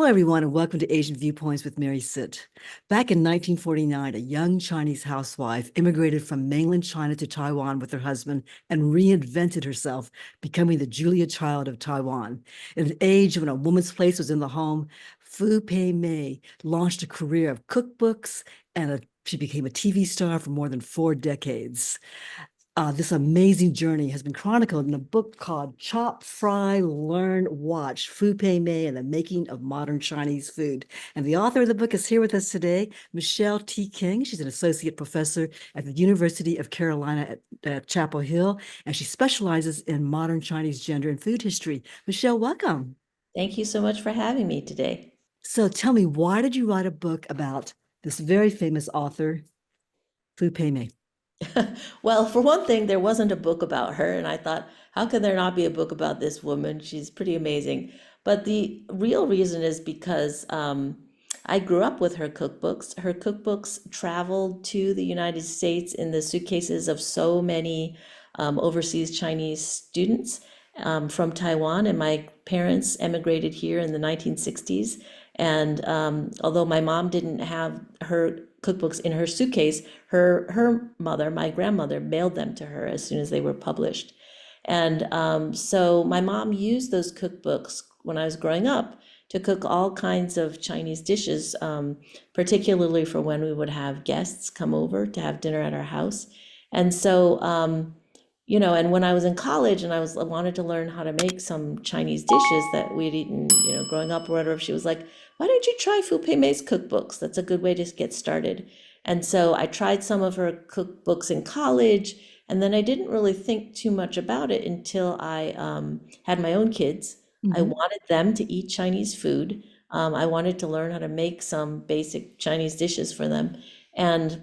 Hello, everyone, and welcome to Asian Viewpoints with Mary Sit. Back in 1949, a young Chinese housewife immigrated from mainland China to Taiwan with her husband and reinvented herself, becoming the Julia Child of Taiwan. In an age when a woman's place was in the home, Fu Pei-Mei launched a career of cookbooks she became a TV star for more than 4 decades. This amazing journey has been chronicled in a book called Chop, Fry, Learn, Watch, Fu Pei-Mei and the Making of Modern Chinese Food. And the author of the book is here with us today, Michelle T. King. She's an associate professor at the University of Carolina at Chapel Hill, and she specializes in modern Chinese gender and food history. Michelle, welcome. Thank you so much for having me today. So tell me, why did you write a book about this very famous author, Fu Pei-Mei? Well, for one thing, there wasn't a book about her, and I thought, how can there not be a book about this woman? She's pretty amazing. But the real reason is because I grew up with her cookbooks. Her cookbooks traveled to the United States in the suitcases of so many overseas Chinese students from Taiwan, and my parents emigrated here in the 1960s. And although my mom didn't have her cookbooks in her suitcase, her mother, my grandmother, mailed them to her as soon as they were published. And so my mom used those cookbooks when I was growing up to cook all kinds of Chinese dishes, particularly for when we would have guests come over to have dinner at our house. And so and when I was in college and I wanted to learn how to make some Chinese dishes that we'd eaten, growing up or whatever, she was like, "Why don't you try Fu Pei-Mei's cookbooks? That's a good way to get started." And so I tried some of her cookbooks in college, and then I didn't really think too much about it until I had my own kids. I Mhm. wanted them to eat Chinese food. I wanted to learn how to make some basic Chinese dishes for them. And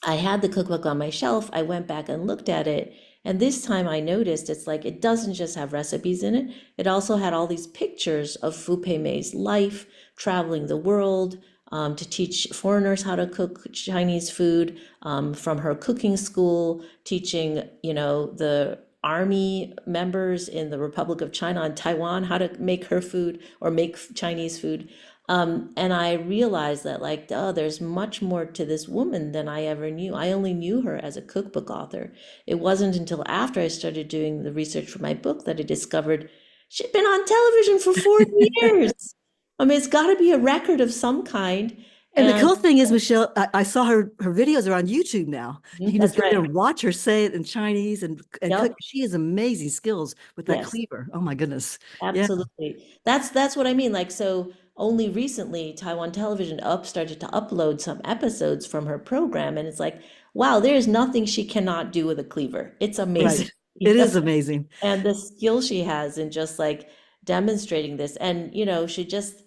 I had the cookbook on my shelf. I went back and looked at it. And this time I noticed it's like it doesn't just have recipes in it. It also had all these pictures of Fu Pei-Mei's life, traveling the world, to teach foreigners how to cook Chinese food, from her cooking school, teaching, the army members in the Republic of China and Taiwan how to make her food or make Chinese food. And I realized that, like, oh, there's much more to this woman than I ever knew. I only knew her as a cookbook author. It wasn't until after I started doing the research for my book that I discovered she'd been on television for 40 years. I mean, it's got to be a record of some kind. And the And cool thing is, Michelle, I saw her videos are on YouTube now. You can just that's go there right. and watch her say it in Chinese and cook. Yep. She has amazing skills with that Yes. cleaver. Oh my goodness. Yeah. Absolutely. That's what I mean. Like, so only recently Taiwan Television up started to upload some episodes from her program, and it's like, wow, there's nothing she cannot do with a cleaver. It's amazing. Right. It is amazing. And the skill she has in just like demonstrating this, and she just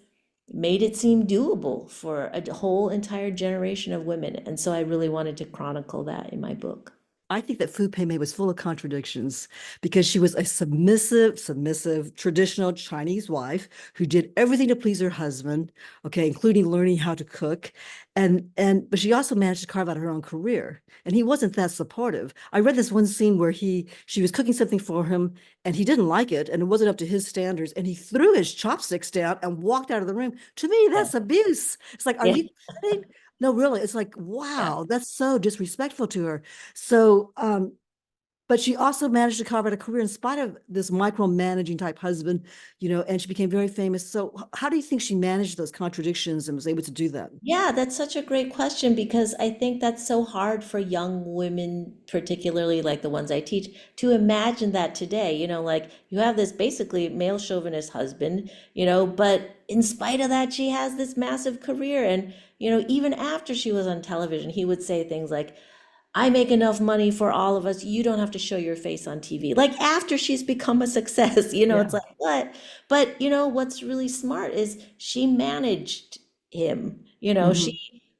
made it seem doable for a whole entire generation of women. And so I really wanted to chronicle that in my book. I think that Fu Pei-Mei was full of contradictions because she was a submissive, traditional Chinese wife who did everything to please her husband, okay, including learning how to cook. But she also managed to carve out her own career. And he wasn't that supportive. I read this one scene where she was cooking something for him and he didn't like it and it wasn't up to his standards. And he threw his chopsticks down and walked out of the room. To me, Yeah. that's abuse. It's like, are Yeah. you kidding? No, really. It's like, Yeah. wow, that's so disrespectful to her. So, but she also managed to carve out a career in spite of this micromanaging type husband, and she became very famous. So, how do you think she managed those contradictions and was able to do that? Yeah, that's such a great question because I think that's so hard for young women, particularly like the ones I teach, to imagine that today. Like you have this basically male chauvinist husband, but in spite of that, she has this massive career. And, even after she was on television, he would say things like, "I make enough money for all of us. You don't have to show your face on TV." Like after she's become a success, Yeah. it's like, what? But what's really smart is she managed him. Hmm.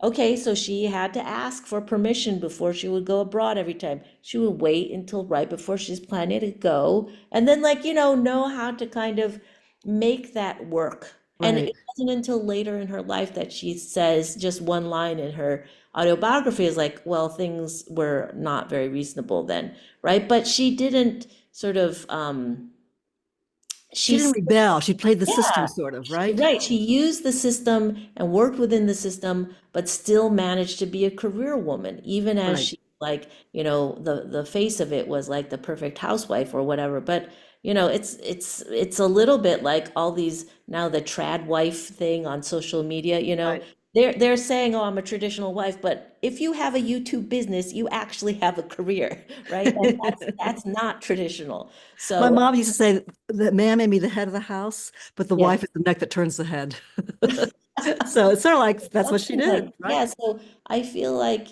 Okay, so she had to ask for permission before she would go abroad every time. She would wait until right before she's planning to go, and then like, know how to kind of make that work. And Right. it wasn't until later in her life that she says just one line in her autobiography is like, well, things were not very reasonable then, right? But she didn't sort of She didn't She's rebel. She played the system, yeah, sort of, right? right. She used the system and worked within the system, but still managed to be a career woman, even as Right. she like, the face of it was like the perfect housewife or whatever. But it's a little bit like all these now the trad wife thing on social media, Right. they're saying, "Oh, I'm a traditional wife," but if you have a YouTube business, you actually have a career, right? And that's not traditional. My So, mom used to say the man may be the head of the house, but the yeah. wife is the neck that turns the head. So it's sort of like that's what she Something did, like, right? yeah, so I feel like,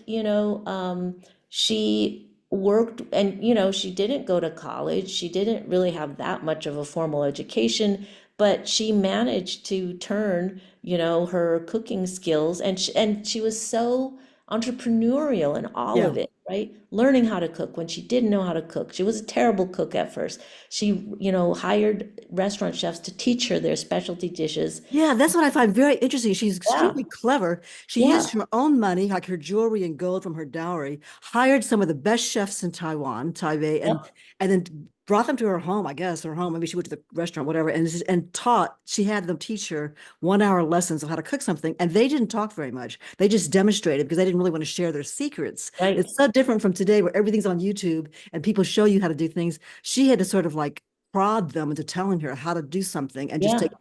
she worked and, she didn't go to college. She didn't really have that much of a formal education, but she managed to turn, her cooking skills and she was so entrepreneurial in all Yeah. of it, right? Learning how to cook when she didn't know how to cook. She was a terrible cook at first. She, hired restaurant chefs to teach her their specialty dishes. Yeah, that's what I find very interesting. She's Yeah, extremely clever. She yeah, used her own money, like her jewelry and gold from her dowry, hired some of the best chefs in Taiwan, Taipei, yep, and then brought them to her home, I guess, her home. Maybe she went to the restaurant, whatever, and taught. She had them teach her 1 hour lessons of how to cook something, and they didn't talk very much. They just demonstrated because they didn't really want to share their secrets. right. It's so different from today, where everything's on YouTube and people show you how to do things. She had to sort of like prod them into telling her how to do something and just Yeah. take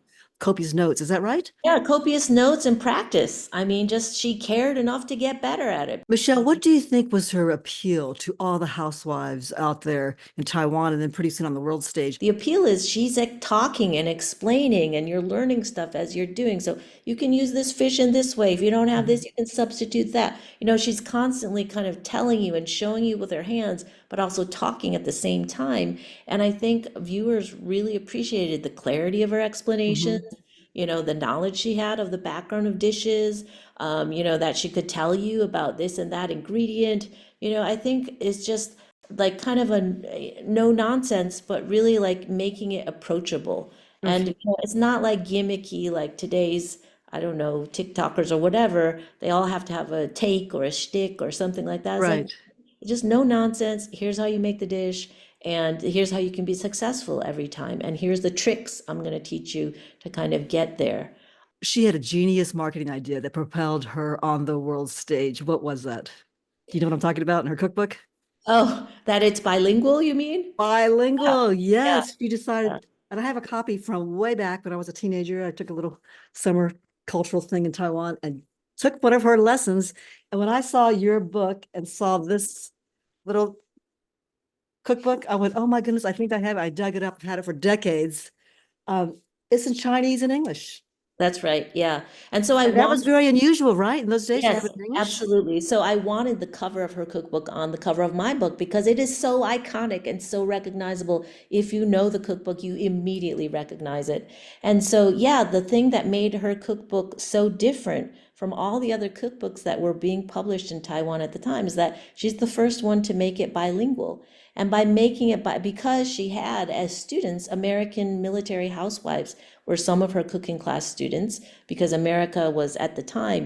copious notes. Is that right? Yeah, copious notes and practice. I mean, just she cared enough to get better at it. Michelle, what do you think was her appeal to all the housewives out there in Taiwan and then pretty soon on the world stage? The appeal is she's like talking and explaining, and you're learning stuff as you're doing. So you can use this fish in this way. If you don't have Mhm. this, you can substitute that. She's constantly kind of telling you and showing you with her hands, but also talking at the same time. And I think viewers really appreciated the clarity of her explanations, Mhm. the knowledge she had of the background of dishes, that she could tell you about this and that ingredient. I think it's just like kind of a no nonsense, but really like making it approachable. And Okay. it's not like gimmicky like today's, I don't know, TikTokers or whatever. They all have to have a take or a shtick or something like that. It's like Right. just no nonsense. Here's how you make the dish, and here's how you can be successful every time. And here's the tricks I'm going to teach you to kind of get there. She had a genius marketing idea that propelled her on the world stage. What was that? Do you know what I'm talking about in her cookbook? Oh, that it's bilingual, you mean? Yeah, Bilingual. yeah, Yes, she yeah. decided, and I have a copy from way back when I was a teenager. I took a little summer cultural thing in Taiwan and took one of her lessons. And when I saw your book and saw this little cookbook, I went, oh my goodness, I think I have it. I dug it up, I've had it for decades. It's in Chinese and English. That's right. Yeah. And so I And that was want very unusual, right? In those days to have Yes, it in English. absolutely. So I wanted the cover of her cookbook on the cover of my book because it is so iconic and so recognizable. If you know the cookbook, you immediately recognize it. And so, yeah, the thing that made her cookbook so different from all the other cookbooks that were being published in Taiwan at the time is that she's the first one to make it bilingual. And by making it because she had as students American military housewives were some of her cooking class students because America was at the time,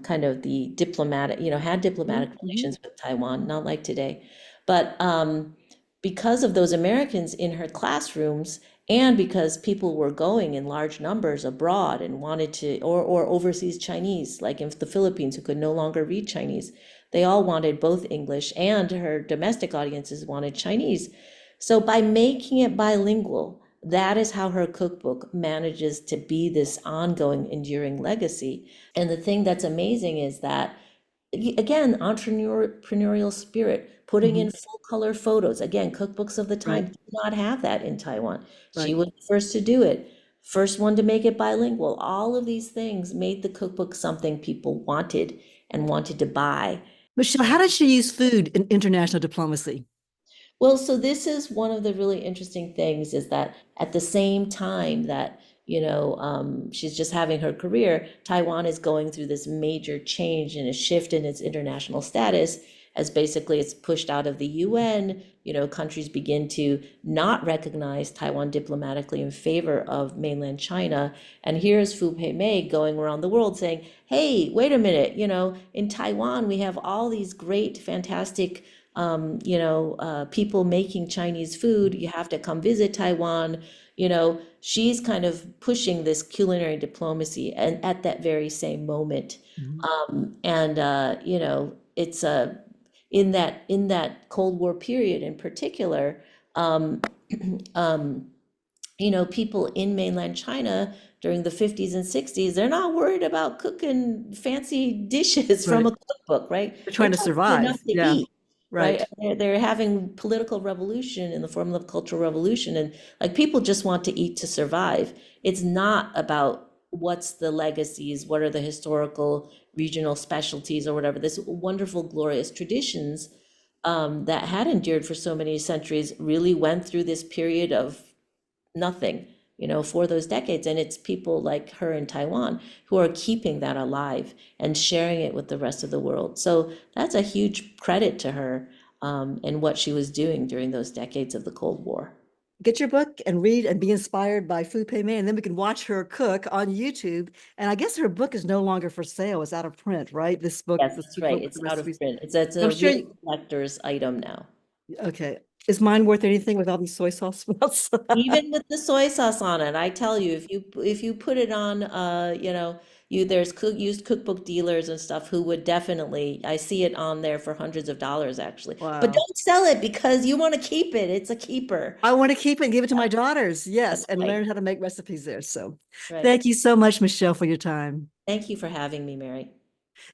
kind of the diplomatic, had diplomatic Mhm. relations with Taiwan, not like today. But because of those Americans in her classrooms, and because people were going in large numbers abroad and wanted to, or overseas Chinese, like in the Philippines, who could no longer read Chinese, they all wanted both English, and her domestic audiences wanted Chinese. So by making it bilingual, that is how her cookbook manages to be this ongoing, enduring legacy. And the thing that's amazing is that, again, entrepreneurial spirit, putting in Mhm. full color photos. Again, cookbooks of the time Right, did not have that in Taiwan. She right. was the first to do it, first one to make it bilingual. All of these things made the cookbook something people wanted and wanted to buy. Michelle, how did she use food in international diplomacy? Well, so this is one of the really interesting things is that at the same time that, she's just having her career, Taiwan is going through this major change and a shift in its international status as basically it's pushed out of the UN. Countries begin to not recognize Taiwan diplomatically in favor of mainland China. And here's Fu Pei-Mei going around the world saying, hey, wait a minute, in Taiwan, we have all these great, fantastic people making Chinese food. You have to come visit Taiwan. She's kind of pushing this culinary diplomacy and at that very same moment. Mhm. And it's in that Cold War period in particular, um, um, people in mainland China during the 50s and 60s, they're not worried about cooking fancy dishes from Right. a cookbook, right? They're They're trying to trying to get enough survive. to Yeah. eat, right? Right. They're having political revolution in the form of cultural revolution, and like people just want to eat to survive. It's not about what's the legacies, what are the historical regional specialties or whatever. This wonderful, glorious traditions that had endured for so many centuries really went through this period of nothing, for those decades. And it's people like her in Taiwan who are keeping that alive and sharing it with the rest of the world. So that's a huge credit to her, and what she was doing during those decades of the Cold War. Get your book and read and be inspired by Fu Pei-Mei, and then we can watch her cook on YouTube. And I guess her book is no longer for sale. It's out of print, right? This book, Yes, this that's right. cookbook with It's the out of recipes. print. It's I'm a sure real collector's item now. okay. Is mine worth anything with all these soy sauce smells? Even with the soy sauce on it, I tell you, if you put it on, there's used cookbook dealers and stuff who would definitely, I see it on there for hundreds of dollars actually. But Wow. don't sell it because you want to keep it. It's a keeper. I want to keep it and give it to my daughters. Yes, That's and right. learn how to make recipes there. So Right. thank you so much, Michelle, for your time. Thank you for having me, Mary.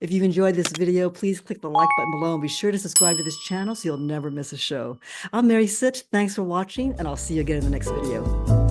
If you've enjoyed this video, please click the like button below and be sure to subscribe to this channel so you'll never miss a show. I'm Mary Sitch. Thanks for watching, and I'll see you again in the next video.